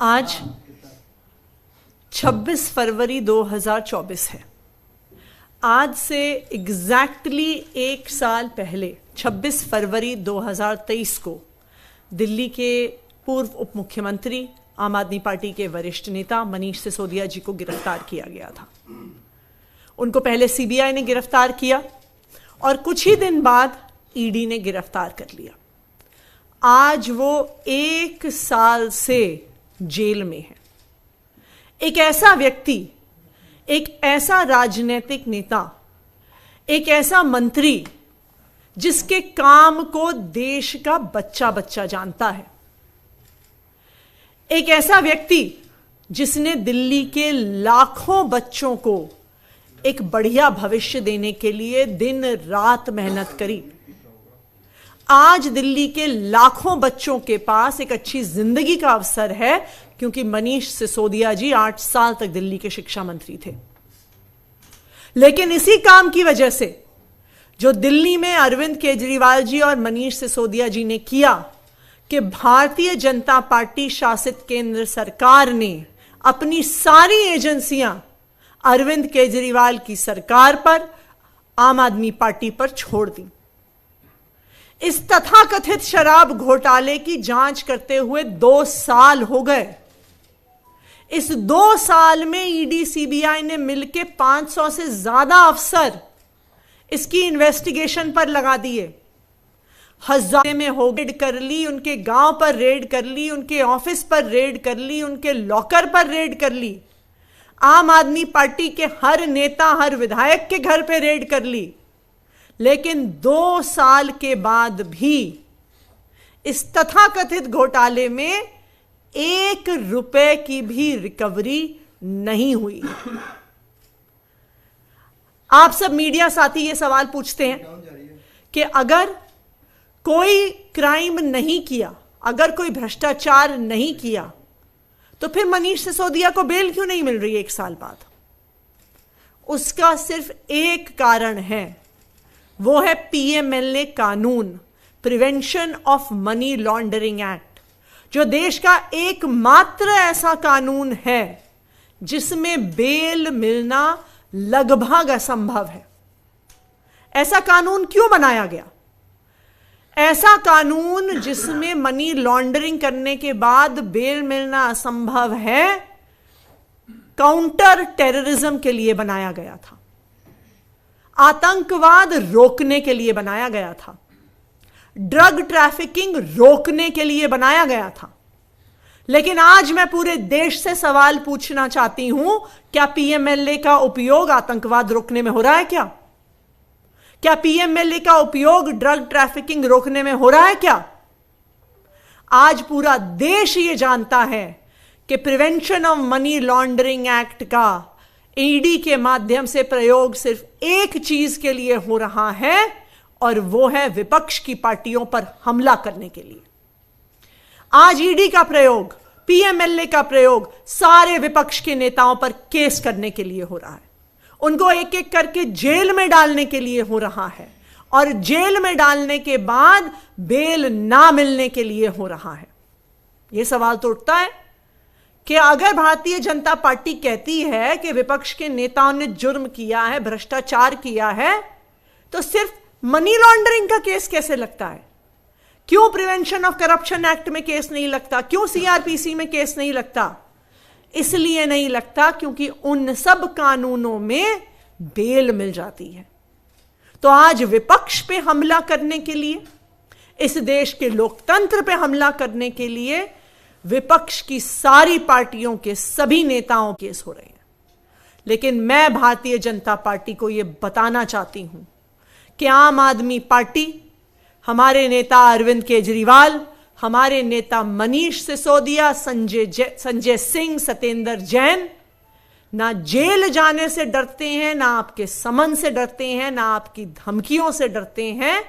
आज 26 फरवरी 2024 है। आज से एग्जैक्टली एक साल पहले 26 फरवरी 2023 को दिल्ली के पूर्व उप मुख्यमंत्री आम आदमी पार्टी के वरिष्ठ नेता मनीष सिसोदिया जी को गिरफ्तार किया गया था। उनको पहले सीबीआई ने गिरफ्तार किया और कुछ ही दिन बाद ईडी ने गिरफ्तार कर लिया। आज वो 1 साल से जेल में है। एक ऐसा व्यक्ति, एक ऐसा राजनीतिक नेता, एक ऐसा मंत्री जिसके काम को देश का बच्चा बच्चा जानता है, एक ऐसा व्यक्ति जिसने दिल्ली के लाखों बच्चों को एक बढ़िया भविष्य देने के लिए दिन रात मेहनत करी। आज दिल्ली के लाखों बच्चों के पास एक अच्छी जिंदगी का अवसर है क्योंकि मनीष सिसोदिया जी 8 साल तक दिल्ली के शिक्षा मंत्री थे। लेकिन इसी काम की वजह से जो दिल्ली में अरविंद केजरीवाल जी और मनीष सिसोदिया जी ने किया कि भारतीय जनता पार्टी शासित केंद्र सरकार ने अपनी सारी एजेंसियां अरविंद केजरीवाल की सरकार पर, आम आदमी पार्टी पर छोड़ दी। इस तथाकथित शराब घोटाले की जांच करते हुए 2 साल हो गए। इस 2 साल में ईडी सीबीआई ने मिलकर 500 से ज्यादा अफसर इसकी इन्वेस्टिगेशन पर लगा दिए। हजार में हो रेड कर ली, उनके गांव पर रेड कर ली, उनके ऑफिस पर रेड कर ली, उनके लॉकर पर रेड कर ली, आम आदमी पार्टी के हर नेता, हर विधायक के घर पे रेड कर ली। लेकिन 2 साल के बाद भी इस तथाकथित घोटाले में 1 रुपए की भी रिकवरी नहीं हुई। आप सब मीडिया साथी ये सवाल पूछते हैं कि अगर कोई क्राइम नहीं किया, अगर कोई भ्रष्टाचार नहीं किया, तो फिर मनीष सिसोदिया को बेल क्यों नहीं मिल रही 1 साल बाद? उसका सिर्फ एक कारण है, वो है पीएमएलए कानून, prevention of money laundering act, जो देश का एकमात्र ऐसा कानून है जिसमें बेल मिलना लगभग असंभव है। ऐसा कानून क्यों बनाया गया? ऐसा कानून जिसमें मनी लॉन्ड्रिंग करने के बाद बेल मिलना असंभव है, काउंटर टेररिज्म के लिए बनाया गया था, आतंकवाद रोकने के लिए बनाया गया था, ड्रग ट्रैफिकिंग रोकने के लिए बनाया गया था। लेकिन आज मैं पूरे देश से सवाल पूछना चाहती हूं, क्या पीएमएलए का उपयोग आतंकवाद रोकने में हो रहा है? क्या पीएमएलए का उपयोग ड्रग ट्रैफिकिंग रोकने में हो रहा है? क्या आज पूरा देश ये जानता है कि prevention of money laundering act का ईडी के माध्यम से प्रयोग सिर्फ एक चीज के लिए हो रहा है, और वो है विपक्ष की पार्टियों पर हमला करने के लिए। आज ईडी का प्रयोग, पीएमएलए का प्रयोग सारे विपक्ष के नेताओं पर केस करने के लिए हो रहा है, उनको एक एक करके जेल में डालने के लिए हो रहा है, और जेल में डालने के बाद बेल ना मिलने के लिए हो रहा है। यह सवाल तो उठता है कि अगर भारतीय जनता पार्टी कहती है कि विपक्ष के नेताओं ने जुर्म किया है, भ्रष्टाचार किया है, तो सिर्फ मनी लॉन्ड्रिंग का केस कैसे लगता है? क्यों प्रिवेंशन ऑफ करप्शन एक्ट में केस नहीं लगता? क्यों सीआरपीसी में केस नहीं लगता? इसलिए नहीं लगता क्योंकि उन सब कानूनों में बेल मिल जाती है। तो आज विपक्ष पे हमला करने के लिए, इस देश के लोकतंत्र पे हमला करने के लिए विपक्ष की सारी पार्टियों के सभी नेताओं केस हो रहे हैं। लेकिन मैं भारतीय जनता पार्टी को यह बताना चाहती हूं कि आम आदमी पार्टी, हमारे नेता अरविंद केजरीवाल, हमारे नेता मनीष सिसोदिया, संजय सिंह, सत्येंद्र जैन ना जेल जाने से डरते हैं, ना आपके समन से डरते हैं, ना आपकी धमकियों से डरते हैं।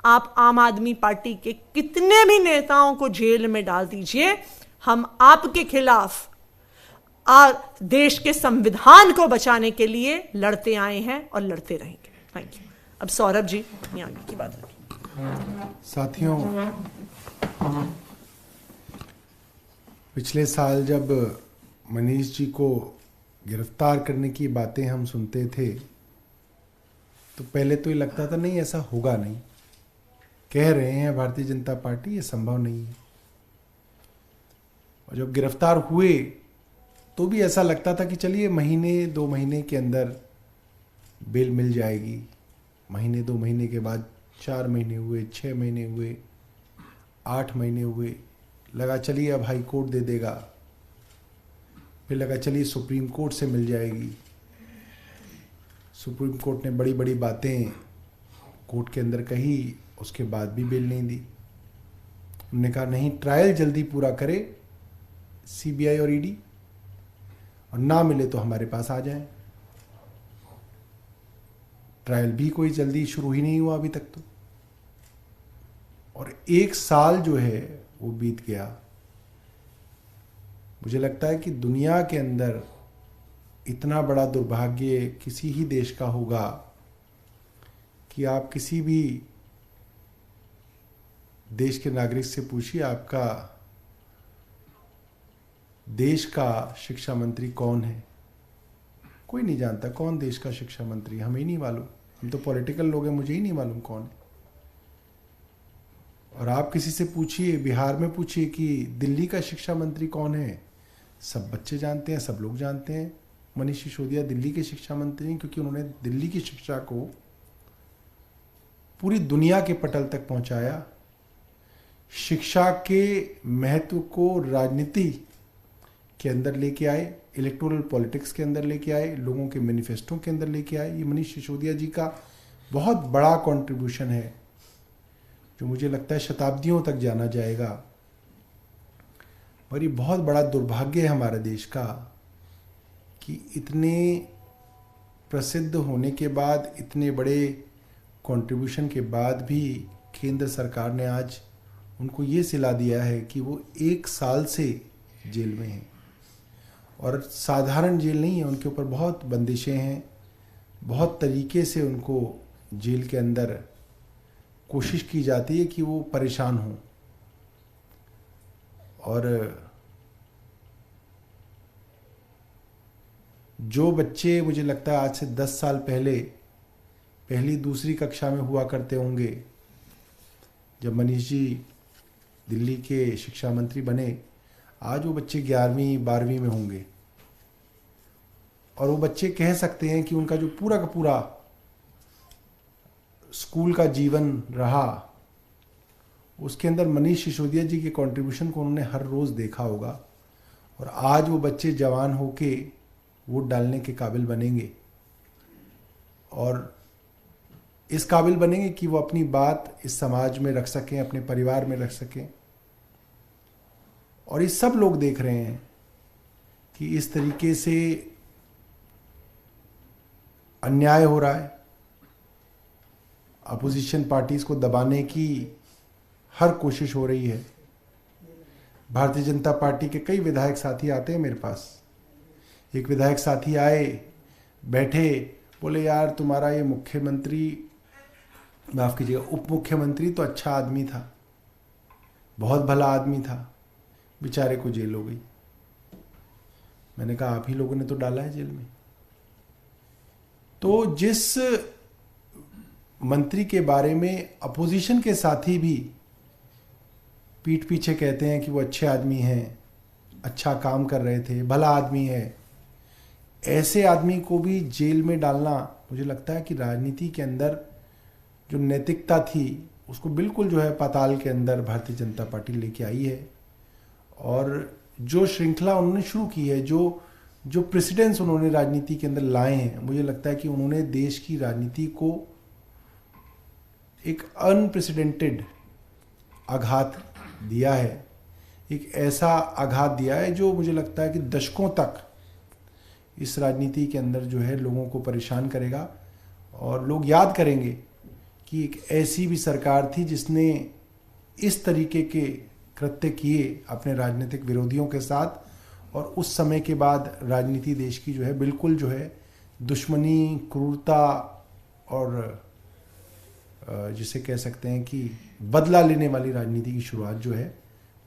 आप आम आदमी पार्टी के कितने भी नेताओं को जेल में डाल दीजिए, हम आपके खिलाफ देश के संविधान को बचाने के लिए लड़ते आए हैं और लड़ते रहेंगे। Thank you. अब सौरभ जी अपनी आगे की बात रखिए। साथियों, पिछले साल जब मनीष जी को गिरफ्तार करने की बातें हम सुनते थे तो पहले तो ये लगता था नहीं ऐसा होगा नहीं, कह रहे हैं भारतीय जनता पार्टी ये संभव नहीं है। और जब गिरफ्तार हुए तो भी ऐसा लगता था कि चलिए महीने 2 महीने के अंदर बेल मिल जाएगी। महीने 2 महीने के बाद 4 महीने हुए, 6 महीने हुए, 8 महीने हुए, लगा चलिए अब हाई कोर्ट दे देगा, फिर लगा चलिए सुप्रीम कोर्ट से मिल जाएगी। सुप्रीम कोर्ट ने बड़ी बड़ी बातें कोर्ट के अंदर कही, उसके बाद भी बेल नहीं दी। उन्होंने कहा नहीं, ट्रायल जल्दी पूरा करे सीबीआई और ईडी, और ना मिले तो हमारे पास आ जाए। ट्रायल भी कोई जल्दी शुरू ही नहीं हुआ अभी तक तो, और 1 साल जो है वो बीत गया। मुझे लगता है कि दुनिया के अंदर इतना बड़ा दुर्भाग्य किसी ही देश का होगा कि आप किसी भी देश के नागरिक से पूछिए आपका देश का शिक्षा मंत्री कौन है, कोई नहीं जानता कौन देश का शिक्षा मंत्री, हमें ही नहीं मालूम। हम तो पॉलिटिकल लोग हैं, मुझे ही नहीं मालूम कौन है। और आप किसी से पूछिए, बिहार में पूछिए कि दिल्ली का शिक्षा मंत्री कौन है, सब बच्चे जानते हैं, सब लोग जानते हैं मनीष सिसोदिया दिल्ली के शिक्षा मंत्री हैं, क्योंकि उन्होंने दिल्ली की शिक्षा को पूरी दुनिया के पटल तक पहुंचाया। शिक्षा के महत्व को राजनीति के अंदर लेके आए, इलेक्टोरल पॉलिटिक्स के अंदर लेके आए, लोगों के मैनिफेस्टो के अंदर लेके आए। ये मनीष सिसोदिया जी का बहुत बड़ा कंट्रीब्यूशन है जो मुझे लगता है शताब्दियों तक जाना जाएगा। और ये बहुत बड़ा दुर्भाग्य है हमारे देश का कि इतने प्रसिद्ध होने के बाद, इतने बड़े कंट्रीब्यूशन के बाद भी केंद्र सरकार ने आज उनको ये सिला दिया है कि वो 1 साल से जेल में हैं। और साधारण जेल नहीं है, उनके ऊपर बहुत बंदिशें हैं, बहुत तरीके से उनको जेल के अंदर कोशिश की जाती है कि वो परेशान हों। और जो बच्चे मुझे लगता है आज से 10 साल पहले पहली दूसरी कक्षा में हुआ करते होंगे जब मनीष जी दिल्ली के शिक्षा मंत्री बने, आज वो बच्चे 11वीं 12वीं में होंगे। और वो बच्चे कह सकते हैं कि उनका जो पूरा का पूरा स्कूल का जीवन रहा उसके अंदर मनीष सिसोदिया जी के कंट्रीब्यूशन को उन्होंने हर रोज़ देखा होगा। और आज वो बच्चे जवान होके वोट डालने के काबिल बनेंगे, और इस काबिल बनेंगे कि वो अपनी बात इस समाज में रख सकें, अपने परिवार में रख सकें। और ये सब लोग देख रहे हैं कि इस तरीके से अन्याय हो रहा है, अपोजिशन पार्टीज को दबाने की हर कोशिश हो रही है। भारतीय जनता पार्टी के कई विधायक साथी आते हैं मेरे पास। एक विधायक साथी आए, बैठे, बोले यार तुम्हारा ये मुख्यमंत्री, माफ कीजिएगा उप मुख्यमंत्री तो अच्छा आदमी था, बहुत भला आदमी था, बेचारे को जेल हो गई। मैंने कहा आप ही लोगों ने तो डाला है जेल में। तो जिस मंत्री के बारे में अपोजिशन के साथी भी पीठ पीछे कहते हैं कि वो अच्छे आदमी हैं, अच्छा काम कर रहे थे, भला आदमी है, ऐसे आदमी को भी जेल में डालना, मुझे लगता है कि राजनीति के अंदर जो नैतिकता थी उसको बिल्कुल जो है पाताल के अंदर भारतीय जनता पार्टी लेके आई है। और जो श्रृंखला उन्होंने शुरू की है, जो प्रेसिडेंट्स उन्होंने राजनीति के अंदर लाए हैं, मुझे लगता है कि उन्होंने देश की राजनीति को एक अनप्रेसिडेंटेड आघात दिया है, एक ऐसा आघात दिया है जो मुझे लगता है कि दशकों तक इस राजनीति के अंदर जो है लोगों को परेशान करेगा। और लोग याद करेंगे कि एक ऐसी भी सरकार थी जिसने इस तरीके के कृत्य किए अपने राजनीतिक विरोधियों के साथ, और उस समय के बाद राजनीति देश की जो है बिल्कुल जो है दुश्मनी, क्रूरता और जिसे कह सकते हैं कि बदला लेने वाली राजनीति की शुरुआत जो है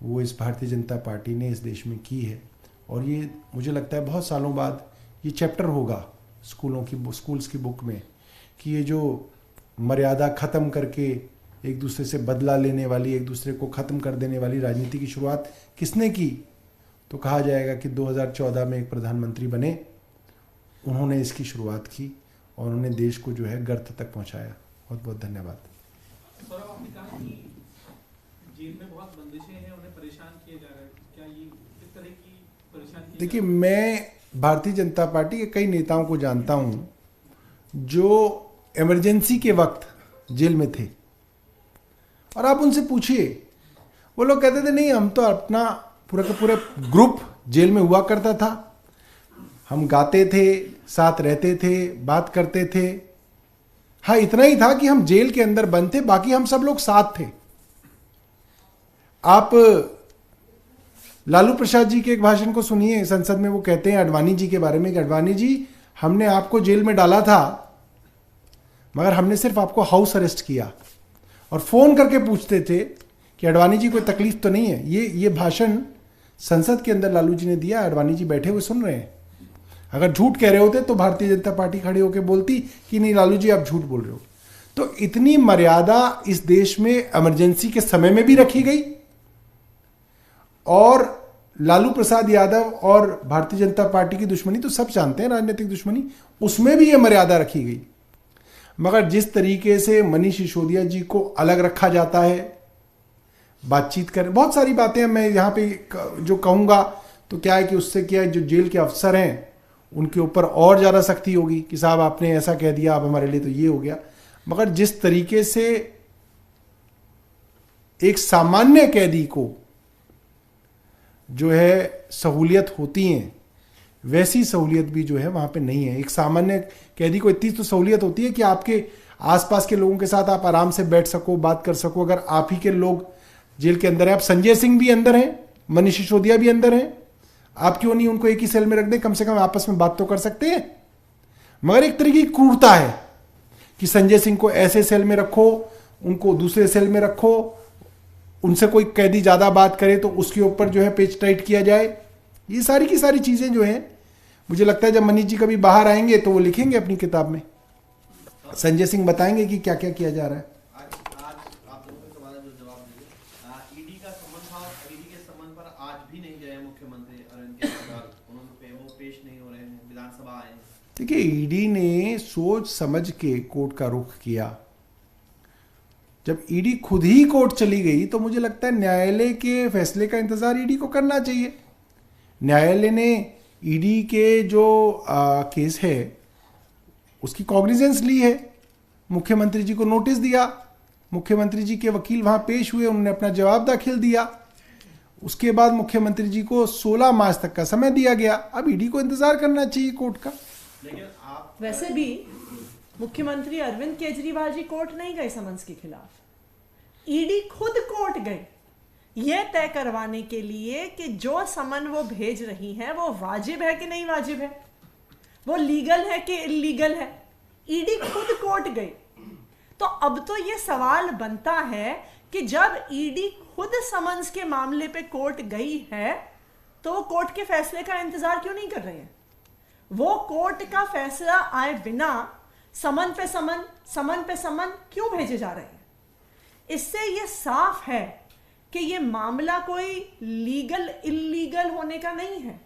वो इस भारतीय जनता पार्टी ने इस देश में की है। और ये मुझे लगता है बहुत सालों बाद ये चैप्टर होगा स्कूल्स की बुक में कि ये जो मर्यादा ख़त्म करके एक दूसरे से बदला लेने वाली, एक दूसरे को ख़त्म कर देने वाली राजनीति की शुरुआत किसने की, तो कहा जाएगा कि 2014 में एक प्रधानमंत्री बने, उन्होंने इसकी शुरुआत की और उन्होंने देश को जो है गर्त तक पहुंचाया। बहुत बहुत धन्यवाद। सौरभ, आपने कहा कि जेल में बहुत बंदिशें हैं, उन्हें परेशान किया जा रहा है, क्या ये किस तरह की परेशानी? देखिए, मैं भारतीय जनता पार्टी के कई नेताओं को जानता हूं जो इमरजेंसी के वक्त जेल में थे, और आप उनसे पूछिए, वो लोग कहते थे नहीं, हम तो अपना पूरा का पूरा ग्रुप जेल में हुआ करता था, हम गाते थे, साथ रहते थे, बात करते थे। हाँ, इतना ही था कि हम जेल के अंदर बंद थे, बाकी हम सब लोग साथ थे। आप लालू प्रसाद जी के एक भाषण को सुनिए संसद में, वो कहते हैं अडवाणी जी के बारे में कि अडवाणी जी, हमने आपको जेल में डाला था, मगर हमने सिर्फ आपको हाउस अरेस्ट किया, और फोन करके पूछते थे कि अडवाणी जी कोई तकलीफ तो नहीं है। ये भाषण संसद के अंदर लालू जी ने दिया, अडवाणी जी बैठे हुए सुन रहे हैं। अगर झूठ कह रहे होते तो भारतीय जनता पार्टी खड़े होकर बोलती कि नहीं लालू जी आप झूठ बोल रहे हो। तो इतनी मर्यादा इस देश में इमरजेंसी के समय में भी रखी गई, और लालू प्रसाद यादव और भारतीय जनता पार्टी की दुश्मनी तो सब जानते हैं, राजनीतिक दुश्मनी, उसमें भी यह मर्यादा रखी गई। मगर जिस तरीके से मनीष सिसोदिया जी को अलग रखा जाता है, बातचीत कर, बहुत सारी बातें मैं यहाँ पे जो कहूँगा तो क्या है कि उससे क्या है, जो जेल के अफसर हैं उनके ऊपर और ज़्यादा सख्ती होगी कि साहब आपने ऐसा कह दिया, आप हमारे लिए तो ये हो गया। मगर जिस तरीके से एक सामान्य कैदी को जो है सहूलियत होती हैं, वैसी सहूलियत भी जो है वहाँ पे नहीं है। एक सामान्य कैदी को इतनी तो सहूलियत होती है कि आपके आसपास के लोगों के साथ आप आराम से बैठ सको, बात कर सको। अगर आप ही के लोग जेल के अंदर हैं, आप संजय सिंह भी अंदर हैं, मनीष सिसोदिया भी अंदर हैं, आप क्यों नहीं उनको एक ही सेल में रख दें, कम से कम आपस में बात तो कर सकते हैं। मगर एक तरीके की क्रूरता है कि संजय सिंह को ऐसे सेल में रखो, उनको दूसरे सेल में रखो, उनसे कोई कैदी ज्यादा बात करे तो उसके ऊपर जो है पेच टाइट किया जाए। ये सारी की सारी चीजें जो है, मुझे लगता है जब मनीष जी कभी बाहर आएंगे तो वो लिखेंगे अपनी किताब में, संजय सिंह बताएंगे कि क्या क्या किया जा रहा है। देखिए, ईडी ने सोच समझ के कोर्ट का रुख किया। जब ईडी खुद ही कोर्ट चली गई तो मुझे लगता है न्यायालय के फैसले का इंतजार ईडी को करना चाहिए। न्यायालय ने ईडी के जो केस है उसकी कॉग्निजेंस ली है, मुख्यमंत्री जी को नोटिस दिया, मुख्यमंत्री जी के वकील वहां पेश हुए, उन्होंने अपना जवाब दाखिल दिया। उसके बाद मुख्यमंत्री जी को 16 मार्च तक का समय दिया गया। अब ईडी को इंतजार करना चाहिए कोर्ट का। वैसे भी मुख्यमंत्री अरविंद केजरीवाल जी कोर्ट नहीं गए समन्स के खिलाफ, ईडी खुद कोर्ट गए यह तय करवाने के लिए कि जो समन वो भेज रही हैं वो वाजिब है कि नहीं वाजिब है, वो लीगल है कि इलीगल है। ईडी खुद कोर्ट गई। तो अब तो ये सवाल बनता है कि जब ईडी खुद समन्स के मामले पे कोर्ट गई है तो वो कोर्ट के फैसले का इंतजार क्यों नहीं कर रहे हैं? वो कोर्ट का फैसला आए बिना समन पे समन क्यों भेजे जा रहे हैं? इससे ये साफ है कि ये मामला कोई लीगल इलीगल होने का नहीं है।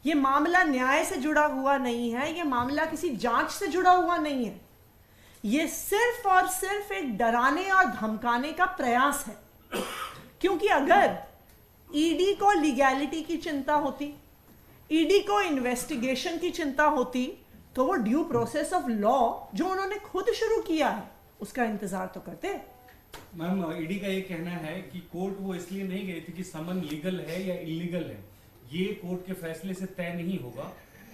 ये मामला न्याय से जुड़ा हुआ नहीं है, ये मामला किसी जांच से जुड़ा हुआ नहीं है। ये सिर्फ और सिर्फ एक डराने और धमकाने का प्रयास है। क्योंकि अगर ईडी को लीगैलिटी की चिंता होती, ईडी को इन्वेस्टिगेशन की चिंता होती, तो वो ड्यू प्रोसेस ऑफ लॉ जो उन्होंने खुद शुरू किया है उसका इंतजार तो करते। मैम, ईडी का ये कहना है कि कोर्ट वो इसलिए नहीं गई थी कि समन लीगल है या इलीगल है, ये कोर्ट के फैसले से तय नहीं होगा।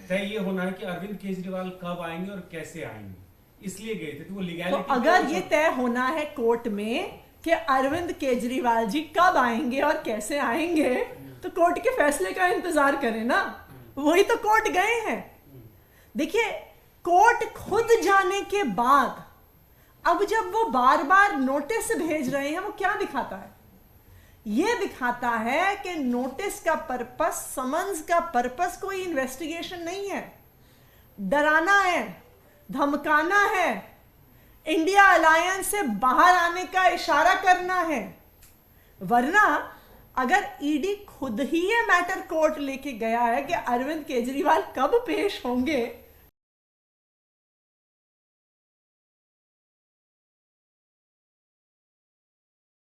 तय ये होना है कि अरविंद केजरीवाल कब आएंगे और कैसे आएंगे, इसलिए गए थे। तो वो लीगैलिटी, तो अगर ये तय होना है कोर्ट में कि अरविंद केजरीवाल जी कब आएंगे और कैसे आएंगे, तो कोर्ट के फैसले का इंतजार करें ना। वही तो कोर्ट गए हैं। देखिए, कोर्ट खुद जाने के बाद अब जब वो बार बार नोटिस भेज रहे हैं, वो क्या दिखाता है यह दिखाता है कि नोटिस का पर्पस, समन्स का पर्पस कोई इन्वेस्टिगेशन नहीं है, डराना है, धमकाना है, इंडिया अलायंस से बाहर आने का इशारा करना है। वरना अगर ईडी खुद ही ये मैटर कोर्ट लेके गया है कि अरविंद केजरीवाल कब पेश होंगे,